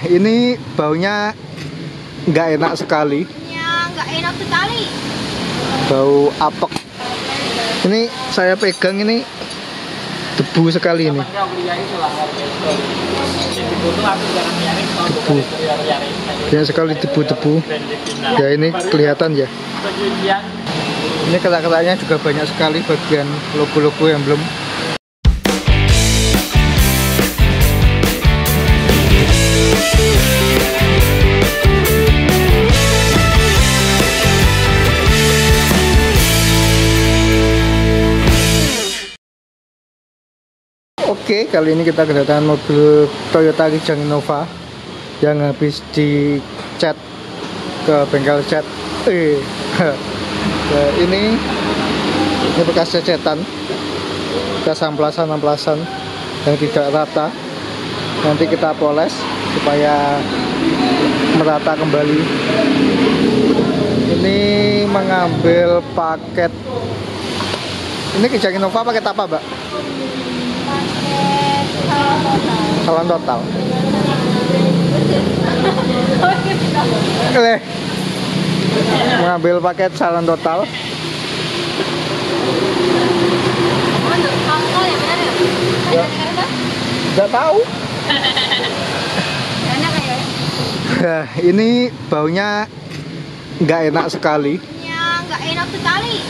Ini baunya nggak enak sekali. Ya, nggak enak sekali. Bau apek. Ini saya pegang ini debu sekali ini. Debu. Banyak sekali debu-debu. Ya ini kelihatan ya. Ini kerak-keraknya juga banyak sekali bagian logo-logo yang belum. Oke, kali ini kita kedatangan mobil Toyota Kijang Innova yang habis dicat ke bengkel cat. Nah, ini bekas cecetan, bekas amplasan yang tidak rata. Nanti kita poles supaya merata kembali. Ini mengambil paket. Ini Kijang Innova paket apa, Mbak? Salon total. Mengambil paket salon total. Nggak tahu. Ini baunya nggak enak sekali. Ya, nggak enak sekali.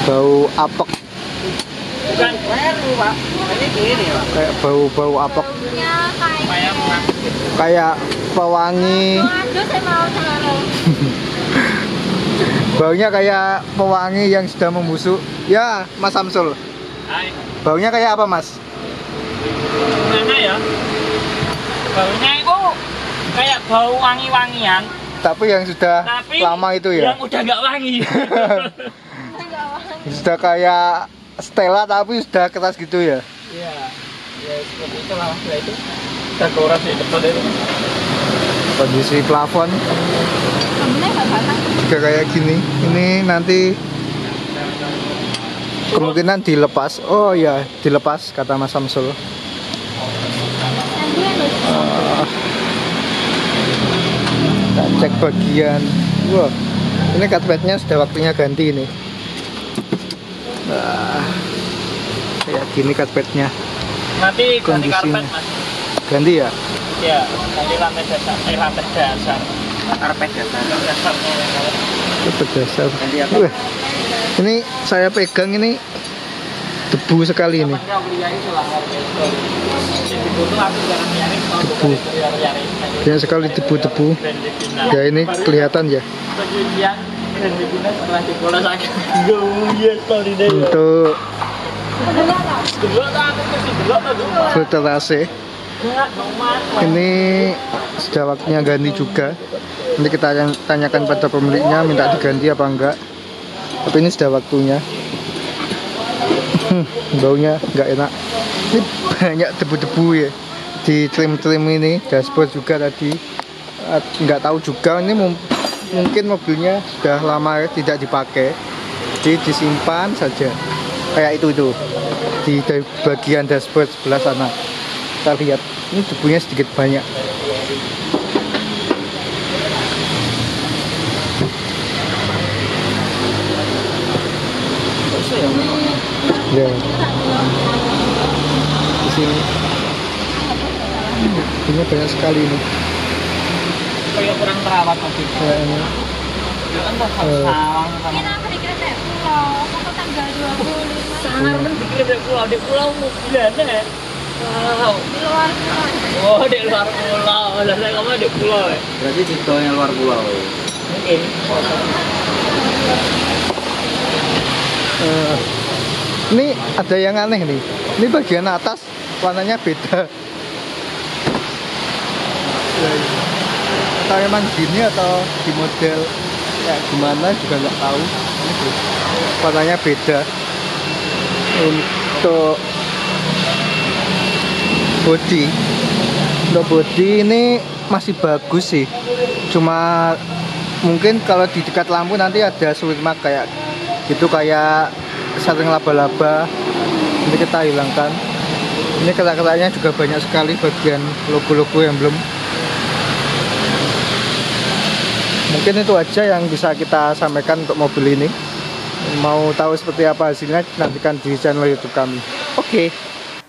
Bau apek. Bukan baru, Pak. Ini gini, Pak. Kayak bau apek. Baunya Kayak pewangi. Aduh, saya mau terlalu. Baunya kayak pewangi yang sudah membusuk. Ya, Mas Samsul. Hai. Baunya kayak apa, Mas? Gimana ya? Baunya itu kayak bau wangi-wangian. Tapi yang sudah Tapi lama itu ya. yang udah nggak wangi. Sudah kayak Stella tapi sudah keras gitu ya. Iya. Ya seperti itulah masalah itu. Kita kuras di depan itu. Kondisi plafon Kamunya nggak basah. juga kayak gini. Ini nanti kemungkinan dilepas. Oh ya, dilepas kata Mas Samsul. Kita cek bagian. Wah, ini karpetnya sudah waktunya ganti ini. Nah, kayak gini karpetnya. Nanti ganti Kondisinya. karpet, Mas. Ganti ya? Ya, ganti lantai dasar. Lantai dasar. Karpet dasar. Karpet dasar. Ganti apa? Wah, ini saya pegang ini debu sekali ini. Debu. Banyak sekali debu-debu. Ya ini kelihatan ya. Untuk filtrase ini sudah waktunya ganti juga. Nanti kita akan tanyakan pada pemiliknya minta diganti apa enggak. Tapi ini sudah waktunya. Baunya nggak enak. Ini banyak debu-debu ya di trim-trim ini. Dashboard juga tadi nggak tahu juga ini mungkin mobilnya sudah lama tidak dipakai, jadi disimpan saja kayak itu di bagian dashboard sebelah sana. Kita lihat ini debunya sedikit banyak. Ya, di sini debunya banyak sekali ini. Kayak kurang terawat mobil. Kayaknya. Kan sawang sama. Kita berikir dari pulau, mau tanggal 25. Sangar men dikira di pulau mobilannya. Wow. Di luar pulau. Oh, di luar pulau. Lah saya kamu di pulau ya. Berarti titonya luar pulau. Mungkin. Ini ada yang aneh nih. Ini bagian atas warnanya beda. Atau emang gini atau di model kayak gimana juga nggak tahu. Ini warnanya beda. Untuk body ini masih bagus sih. Cuma mungkin kalau di dekat lampu nanti ada sweet mark kayak gitu, kayak sarang laba-laba. Ini kita hilangkan. Ini kerak-keraknya juga banyak sekali bagian logo-logo yang belum Mungkin itu aja yang bisa kita sampaikan untuk mobil ini. Mau tahu seperti apa hasilnya, nantikan di channel YouTube kami. Oke.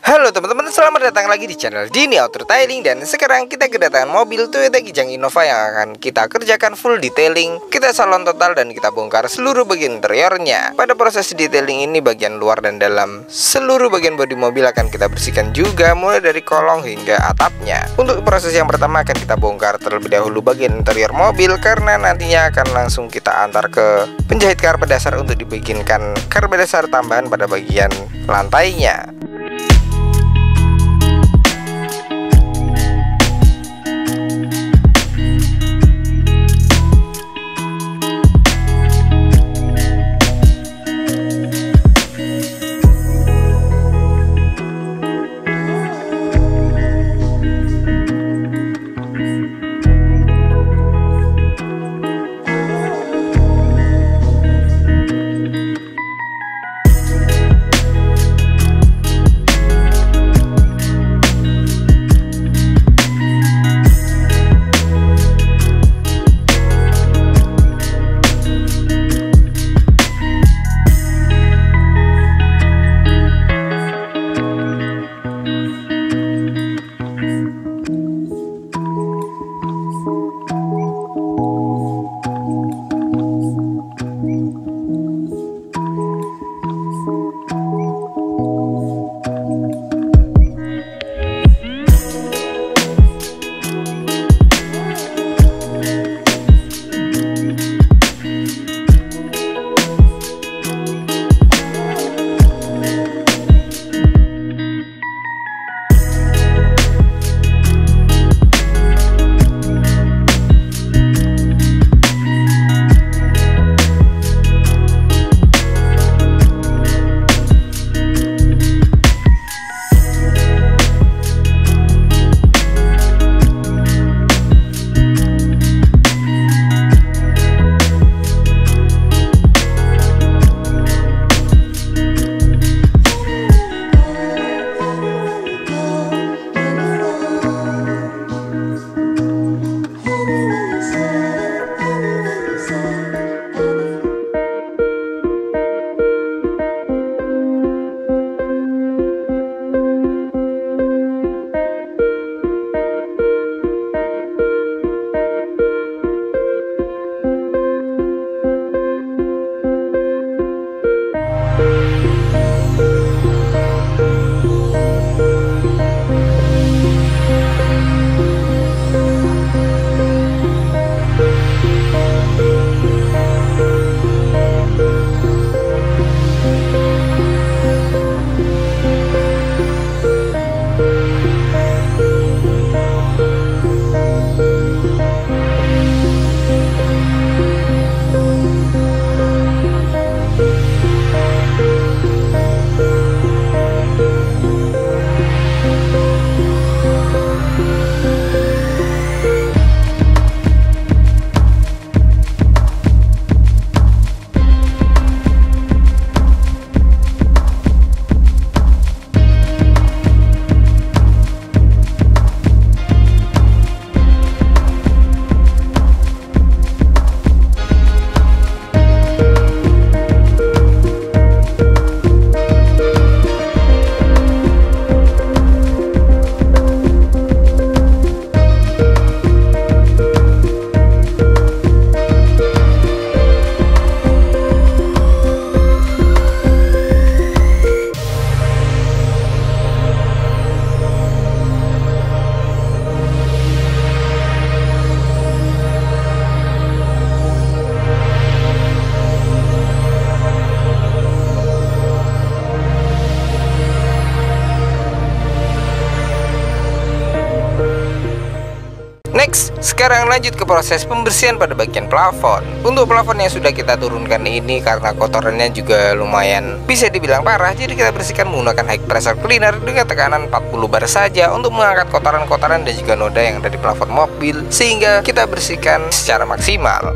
Halo teman-teman, selamat datang lagi di channel Dini Auto Detailing. Dan sekarang kita kedatangan mobil Toyota Kijang Innova yang akan kita kerjakan full detailing. Kita salon total dan kita bongkar seluruh bagian interiornya. Pada proses detailing ini, bagian luar dan dalam seluruh bagian bodi mobil akan kita bersihkan juga, mulai dari kolong hingga atapnya. Untuk proses yang pertama akan kita bongkar terlebih dahulu bagian interior mobil, karena nantinya akan langsung kita antar ke penjahit karpet dasar untuk dibikinkan karpet dasar tambahan pada bagian lantainya. Next, sekarang lanjut ke proses pembersihan pada bagian plafon. Untuk plafon yang sudah kita turunkan ini, karena kotorannya juga lumayan bisa dibilang parah, jadi kita bersihkan menggunakan high pressure cleaner dengan tekanan 40 bar saja untuk mengangkat kotoran-kotoran dan juga noda yang ada di plafon mobil, sehingga kita bersihkan secara maksimal.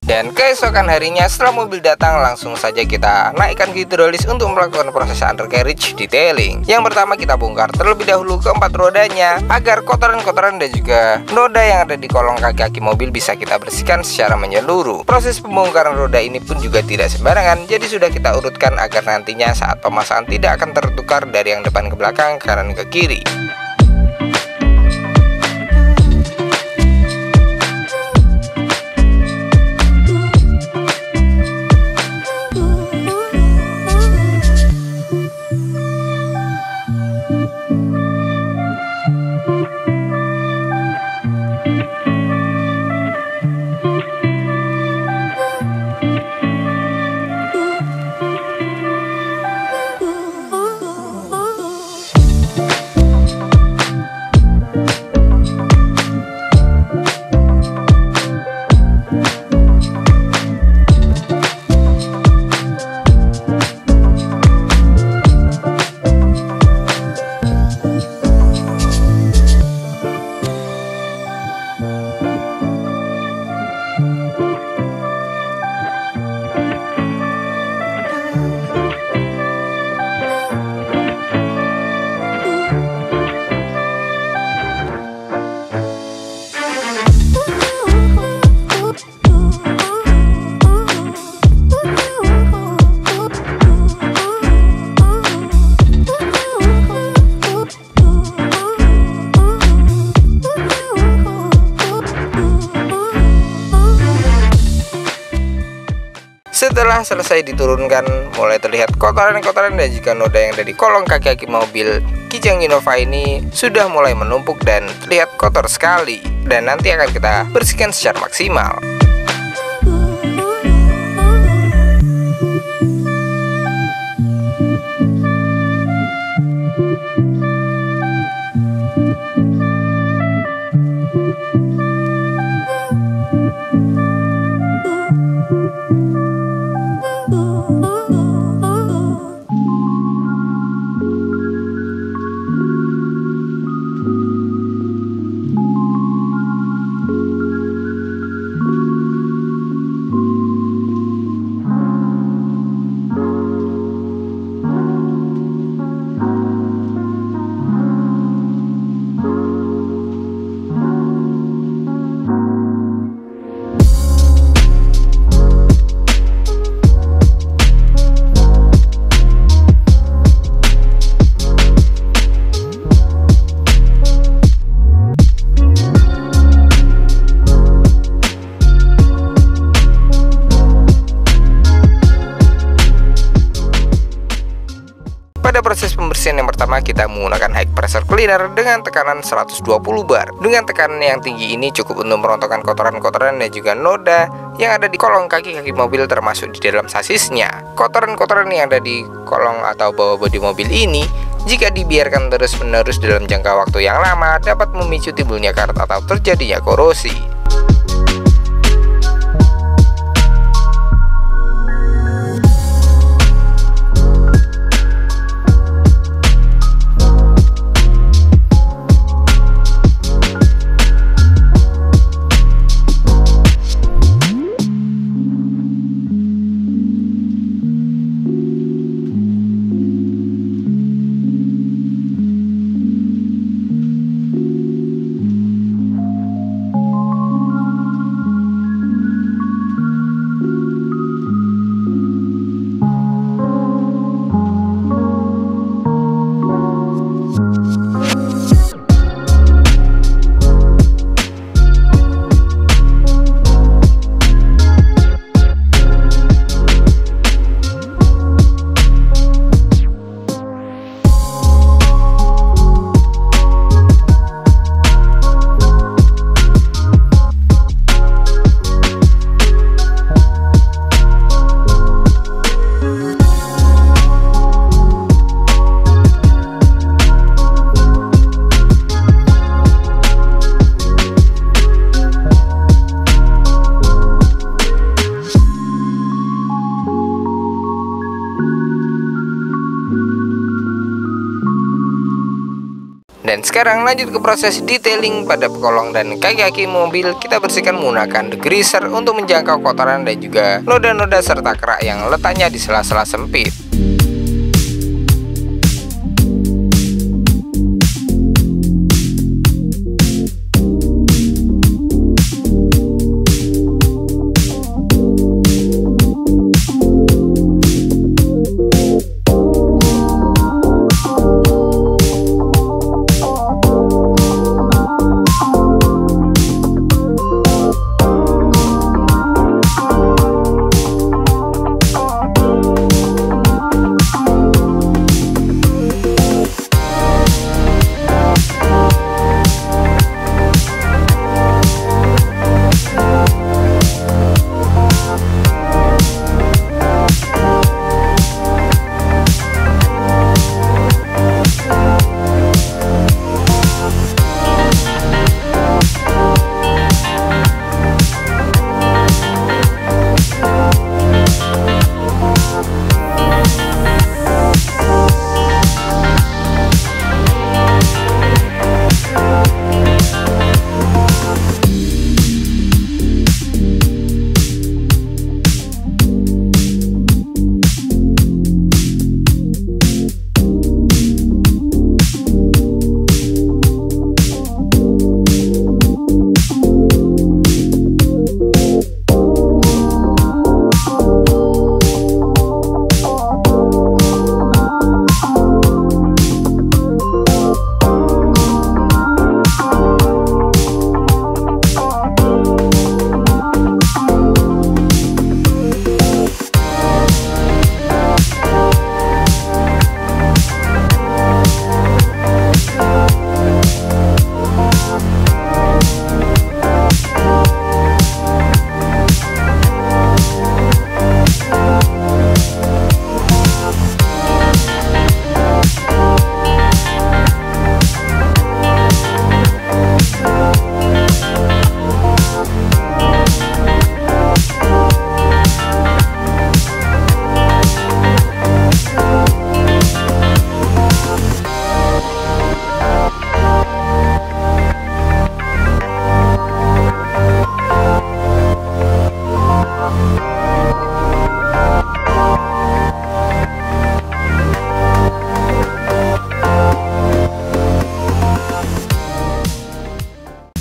Dan keesokan harinya setelah mobil datang, langsung saja kita naikkan hidrolis untuk melakukan proses undercarriage detailing. Yang pertama kita bongkar terlebih dahulu keempat rodanya agar kotoran-kotoran dan juga noda yang ada di kolong kaki-kaki mobil bisa kita bersihkan secara menyeluruh. Proses pembongkaran roda ini pun juga tidak sembarangan, jadi sudah kita urutkan agar nantinya saat pemasangan tidak akan tertukar dari yang depan ke belakang, kanan ke kiri. Setelah selesai diturunkan, mulai terlihat kotoran-kotoran dan juga noda yang ada di kolong kaki-kaki mobil Kijang Innova ini sudah mulai menumpuk dan terlihat kotor sekali, dan nanti akan kita bersihkan secara maksimal. Pada proses pembersihan yang pertama, kita menggunakan high pressure cleaner dengan tekanan 120 bar. Dengan tekanan yang tinggi ini cukup untuk merontokkan kotoran-kotoran dan juga noda yang ada di kolong kaki-kaki mobil termasuk di dalam sasisnya. Kotoran-kotoran yang ada di kolong atau bawah bodi mobil ini, jika dibiarkan terus-menerus dalam jangka waktu yang lama, dapat memicu timbulnya karat atau terjadinya korosi. Dan sekarang lanjut ke proses detailing pada kolong dan kaki-kaki mobil. Kita bersihkan menggunakan degreaser untuk menjangkau kotoran dan juga noda-noda serta kerak yang letaknya di sela-sela sempit.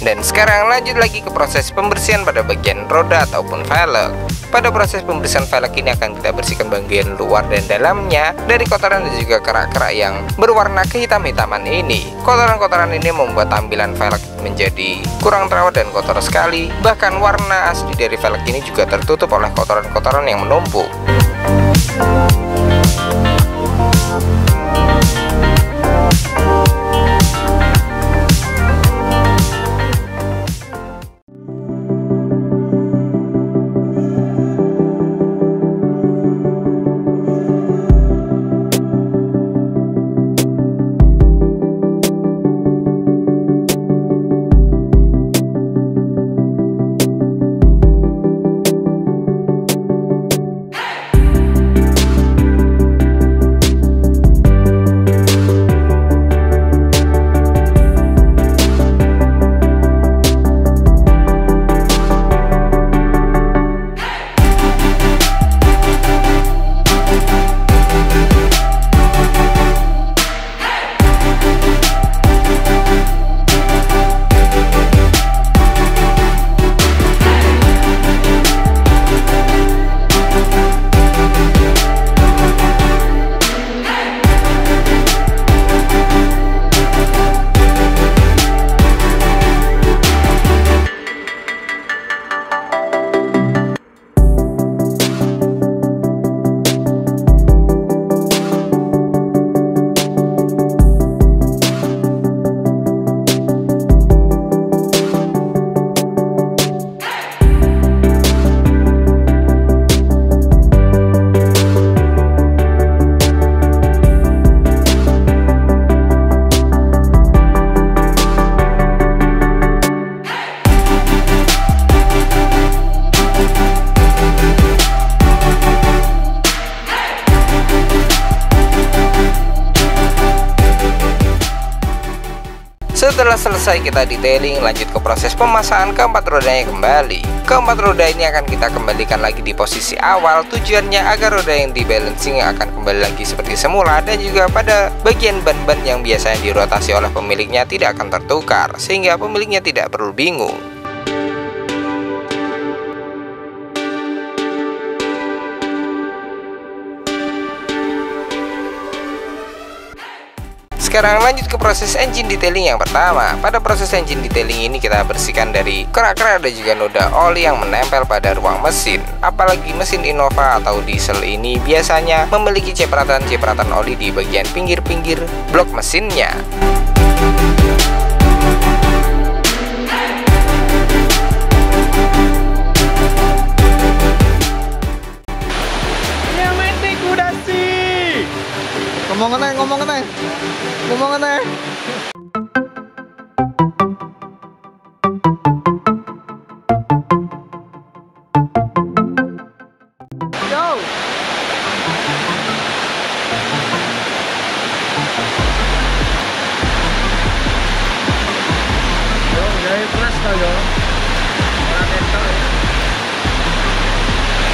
Dan sekarang lanjut lagi ke proses pembersihan pada bagian roda ataupun velg. Pada proses pembersihan velg ini akan kita bersihkan bagian luar dan dalamnya dari kotoran dan juga kerak-kerak yang berwarna kehitam-hitaman ini. Kotoran-kotoran ini membuat tampilan velg menjadi kurang terawat dan kotor sekali. Bahkan warna asli dari velg ini juga tertutup oleh kotoran-kotoran yang menumpuk. Setelah selesai kita detailing, lanjut ke proses pemasangan keempat rodanya kembali. Keempat roda ini akan kita kembalikan lagi di posisi awal, tujuannya agar roda yang di balancing akan kembali lagi seperti semula, dan juga pada bagian ban-ban yang biasanya dirotasi oleh pemiliknya tidak akan tertukar, sehingga pemiliknya tidak perlu bingung. Sekarang lanjut ke proses engine detailing yang pertama. Pada proses engine detailing ini kita bersihkan dari kerak-kerak dan juga noda oli yang menempel pada ruang mesin. Apalagi mesin Innova atau diesel ini biasanya memiliki cipratan-cipratan oli di bagian pinggir-pinggir blok mesinnya. Ngomong kene. Yo.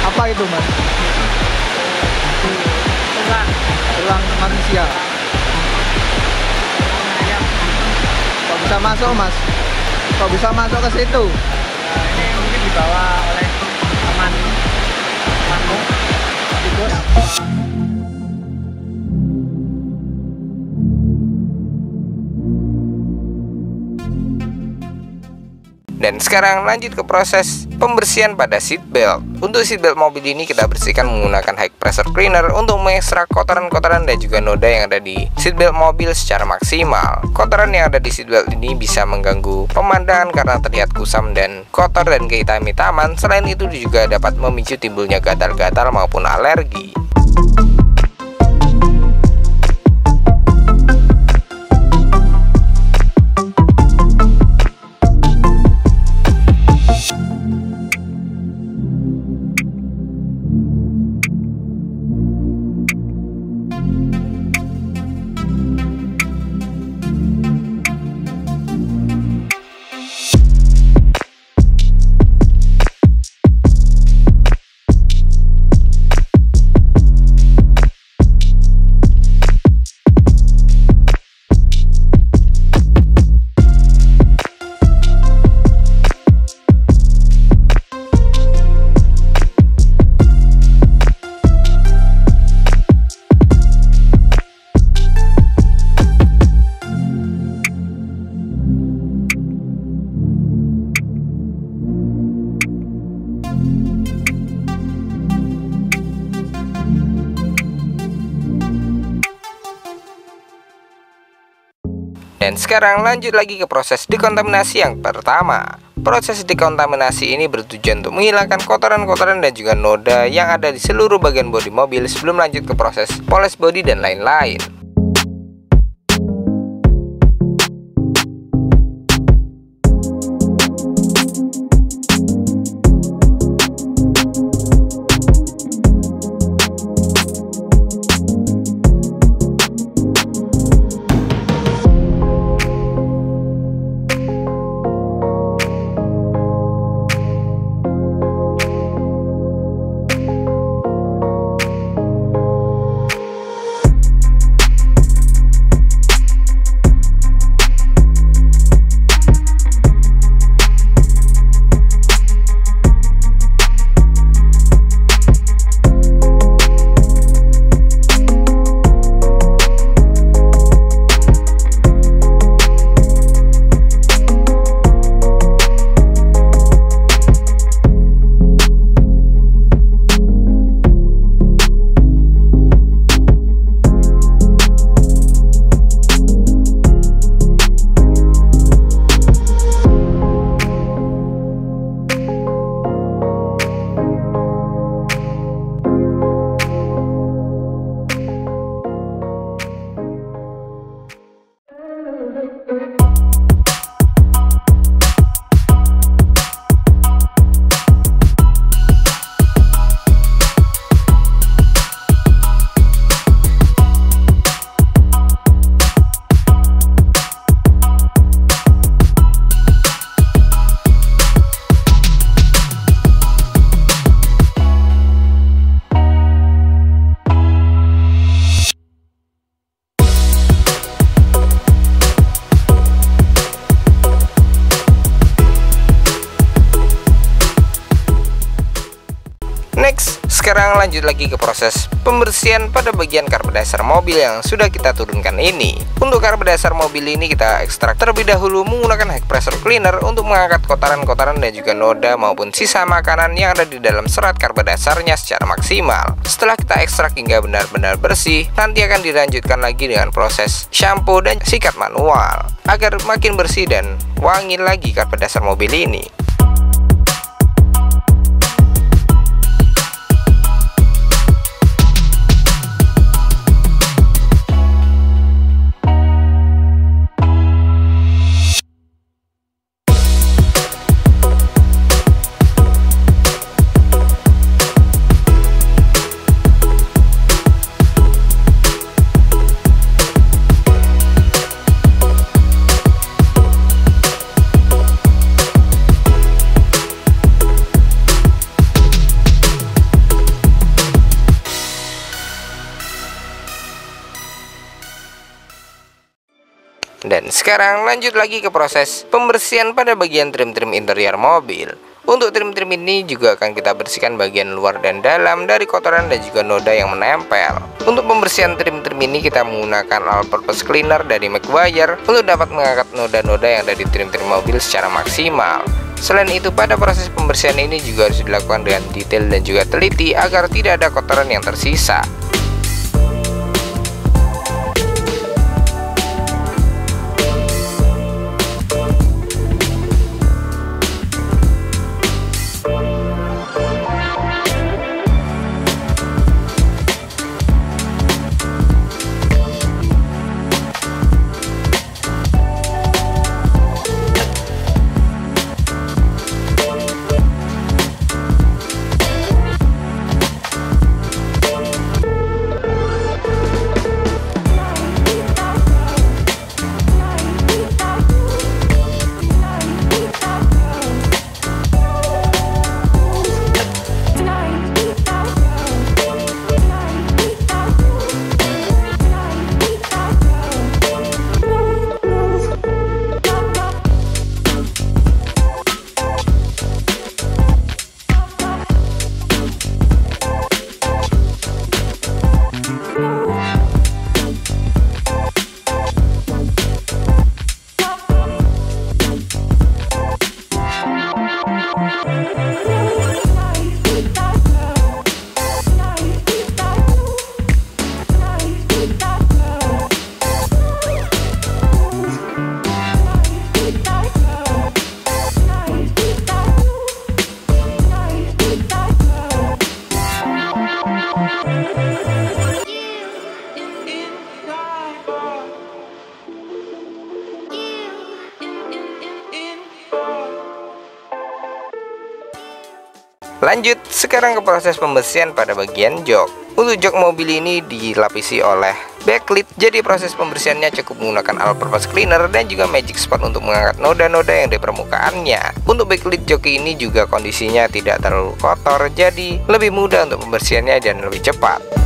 Apa itu, Mas? Tulang manusia. Kok bisa masuk, Mas? Kok bisa masuk ke situ? Nah, ini mungkin dibawa oleh temanmu, tikus. Dan sekarang lanjut ke proses pembersihan pada seat belt. Untuk seat belt mobil ini kita bersihkan menggunakan high pressure cleaner untuk mengekstrak kotoran-kotoran dan juga noda yang ada di seat belt mobil secara maksimal. Kotoran yang ada di seat belt ini bisa mengganggu pemandangan karena terlihat kusam dan kotor dan kehitam-hitaman. Selain itu juga dapat memicu timbulnya gatal-gatal maupun alergi. Dan sekarang lanjut lagi ke proses dekontaminasi yang pertama. Proses dekontaminasi ini bertujuan untuk menghilangkan kotoran-kotoran dan juga noda yang ada di seluruh bagian bodi mobil sebelum lanjut ke proses poles bodi dan lain-lain. sekarang lanjut lagi ke proses pembersihan pada bagian karpet dasar mobil yang sudah kita turunkan ini. Untuk karpet dasar mobil ini kita ekstrak terlebih dahulu menggunakan high pressure cleaner untuk mengangkat kotoran-kotoran dan juga noda maupun sisa makanan yang ada di dalam serat karpet dasarnya secara maksimal. Setelah kita ekstrak hingga benar-benar bersih, nanti akan dilanjutkan lagi dengan proses shampoo dan sikat manual agar makin bersih dan wangi lagi karpet dasar mobil ini. Dan sekarang lanjut lagi ke proses pembersihan pada bagian trim-trim interior mobil. Untuk trim-trim ini juga akan kita bersihkan bagian luar dan dalam dari kotoran dan juga noda yang menempel. Untuk pembersihan trim-trim ini kita menggunakan all-purpose cleaner dari Meguiar untuk dapat mengangkat noda-noda yang ada di trim-trim mobil secara maksimal. Selain itu, pada proses pembersihan ini juga harus dilakukan dengan detail dan juga teliti agar tidak ada kotoran yang tersisa. Lanjut sekarang ke proses pembersihan pada bagian jok. Untuk jok mobil ini dilapisi oleh backlit, jadi proses pembersihannya cukup menggunakan all-purpose cleaner dan juga magic spot untuk mengangkat noda-noda yang di permukaannya. Untuk backlit jok ini juga kondisinya tidak terlalu kotor, jadi lebih mudah untuk pembersihannya dan lebih cepat.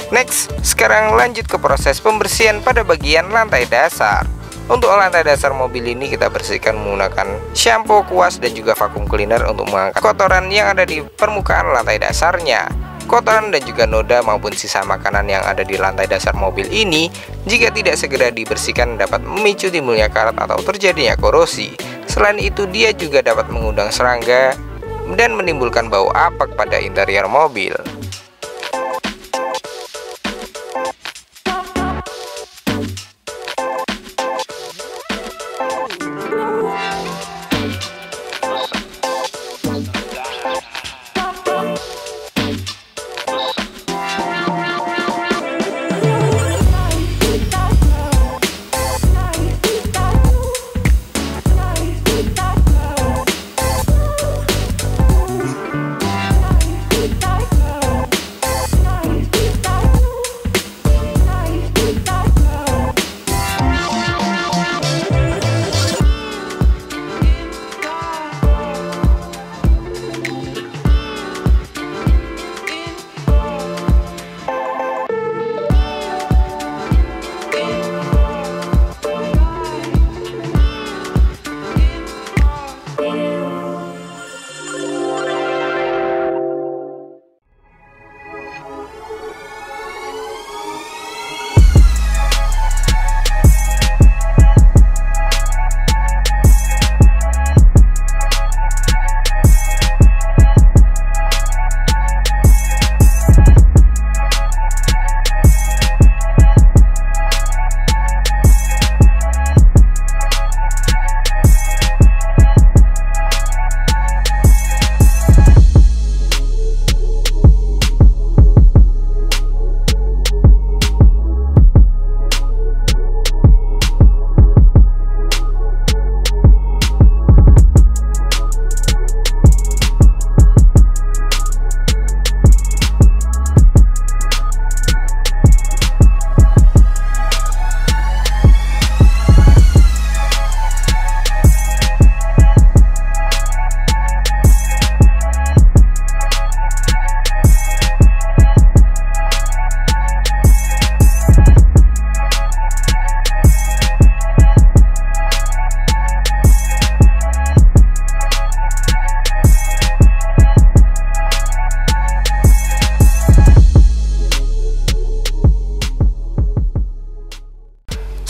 Next, sekarang lanjut ke proses pembersihan pada bagian lantai dasar. Untuk lantai dasar mobil ini kita bersihkan menggunakan shampoo, kuas, dan juga vacuum cleaner untuk mengangkat kotoran yang ada di permukaan lantai dasarnya. Kotoran dan juga noda maupun sisa makanan yang ada di lantai dasar mobil ini jika tidak segera dibersihkan dapat memicu timbulnya karat atau terjadinya korosi. Selain itu, dia juga dapat mengundang serangga dan menimbulkan bau apek pada interior mobil.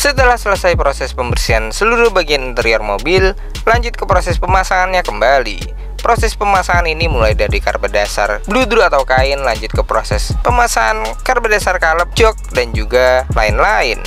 Setelah selesai proses pembersihan seluruh bagian interior mobil, lanjut ke proses pemasangannya kembali. Proses pemasangan ini mulai dari karpet dasar bludru atau kain, lanjut ke proses pemasangan karpet dasar kalep, jok, dan juga lain-lain.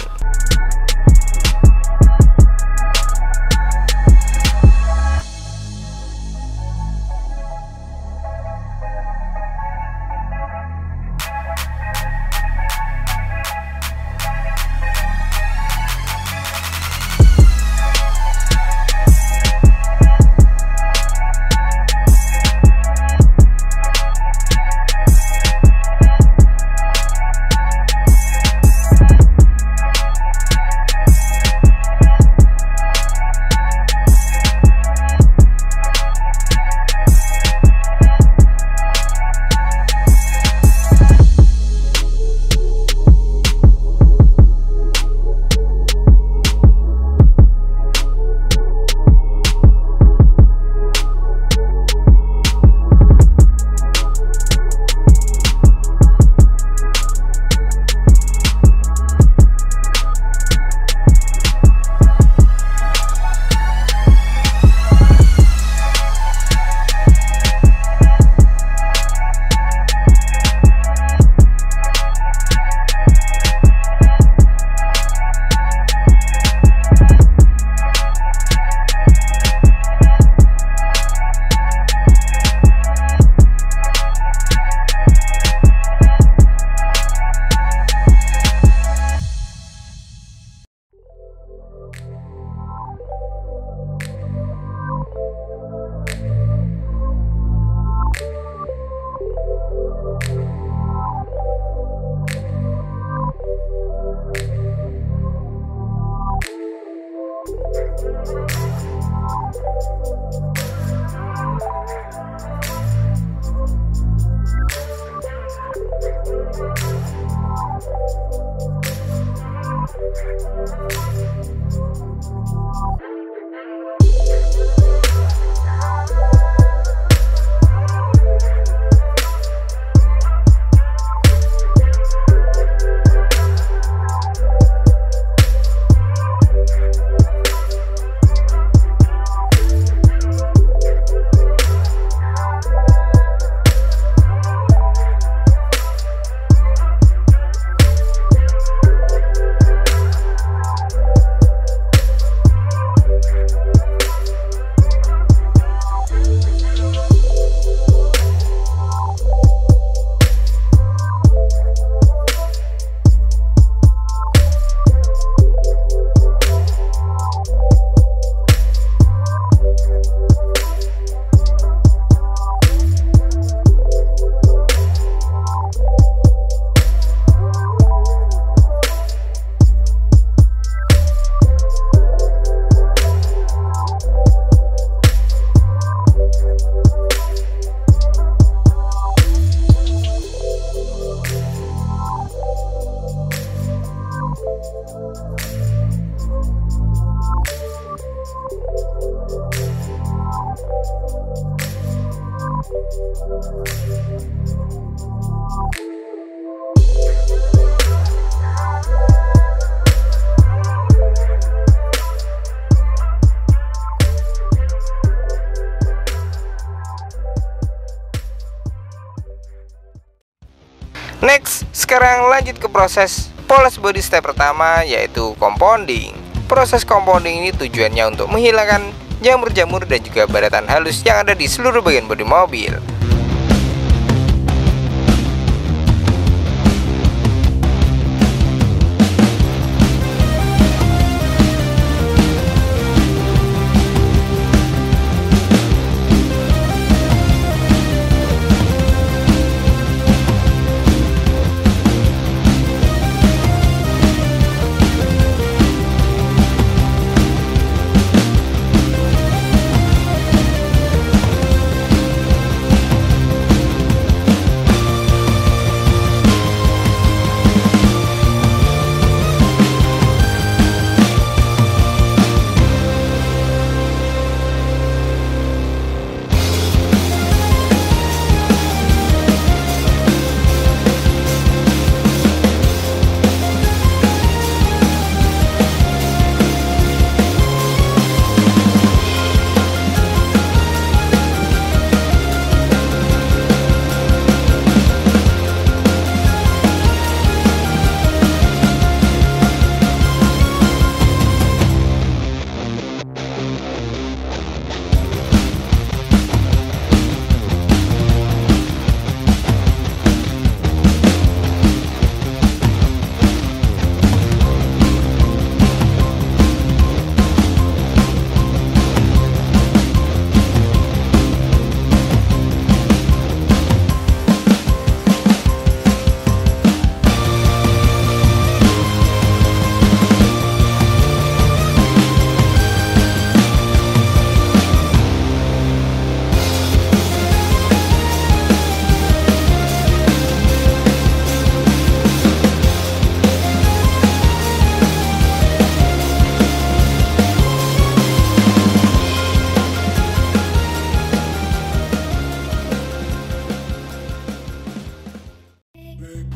Next, sekarang lanjut ke proses poles body step pertama, yaitu compounding. Proses compounding ini tujuannya untuk menghilangkan jamur-jamur dan juga baratan halus yang ada di seluruh bagian bodi mobil.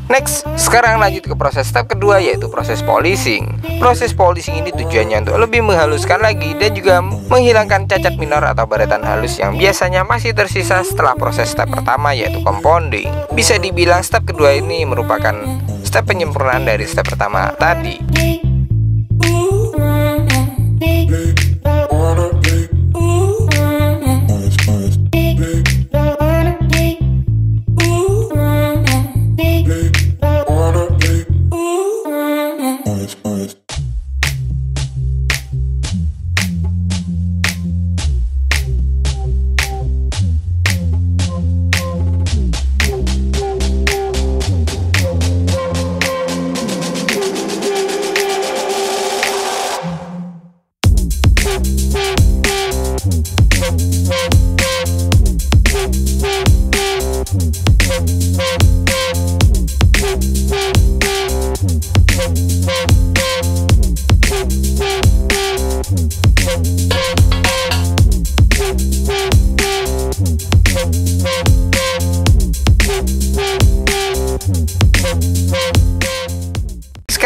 Next, sekarang lanjut ke proses step kedua, yaitu proses polishing. Proses polishing ini tujuannya untuk lebih menghaluskan lagi dan juga menghilangkan cacat minor atau baretan halus yang biasanya masih tersisa setelah proses step pertama, yaitu compounding. Bisa dibilang step kedua ini merupakan step penyempurnaan dari step pertama tadi.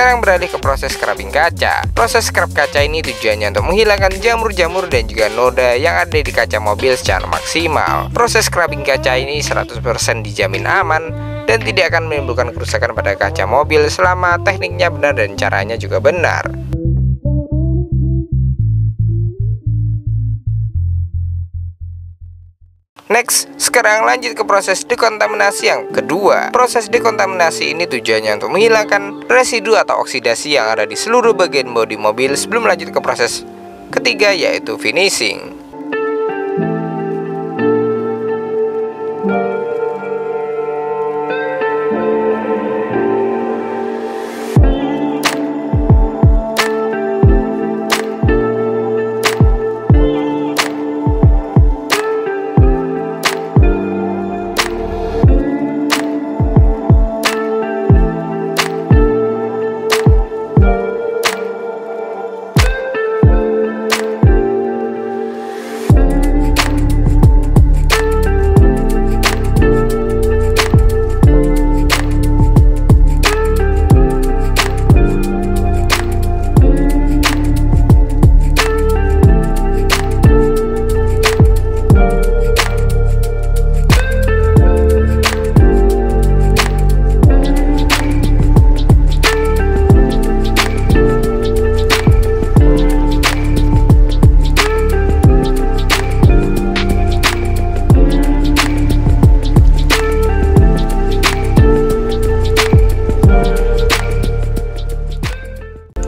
Sekarang beralih ke proses scrubbing kaca. Proses scrub kaca ini tujuannya untuk menghilangkan jamur-jamur dan juga noda yang ada di kaca mobil secara maksimal. Proses scrubbing kaca ini 100% dijamin aman dan tidak akan menimbulkan kerusakan pada kaca mobil selama tekniknya benar dan caranya juga benar. Next, sekarang lanjut ke proses dekontaminasi yang kedua. Proses dekontaminasi ini tujuannya untuk menghilangkan residu atau oksidasi yang ada di seluruh bagian bodi mobil sebelum lanjut ke proses ketiga, yaitu finishing.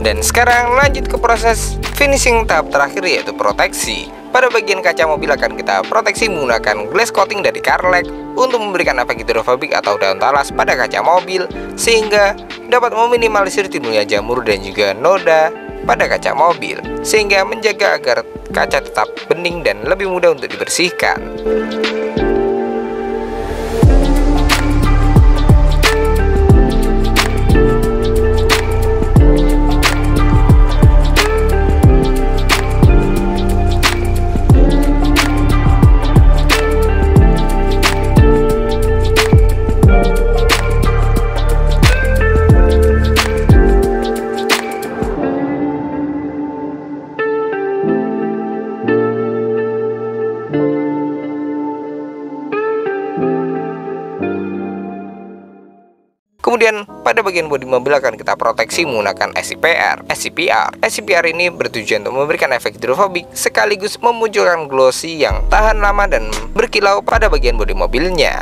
Dan sekarang lanjut ke proses finishing tahap terakhir, yaitu proteksi. Pada bagian kaca mobil akan kita proteksi menggunakan glass coating dari Carlex untuk memberikan efek hidrofobik atau daun talas pada kaca mobil, sehingga dapat meminimalisir timbulnya jamur dan juga noda pada kaca mobil, sehingga menjaga agar kaca tetap bening dan lebih mudah untuk dibersihkan. Kemudian pada bagian bodi mobil akan kita proteksi menggunakan SCPR ini bertujuan untuk memberikan efek hidrofobik sekaligus memunculkan glossy yang tahan lama dan berkilau pada bagian bodi mobilnya.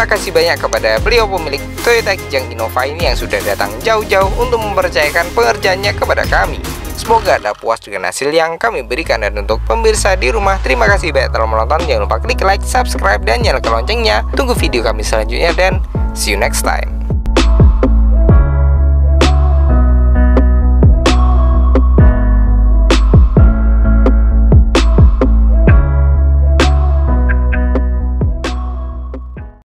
Terima kasih banyak kepada beliau pemilik Toyota Kijang Innova ini yang sudah datang jauh-jauh untuk mempercayakan pengerjaannya kepada kami. Semoga Anda puas dengan hasil yang kami berikan. Dan untuk pemirsa di rumah, terima kasih banyak telah menonton. Jangan lupa klik like, subscribe, dan nyalakan loncengnya. Tunggu video kami selanjutnya dan see you next time.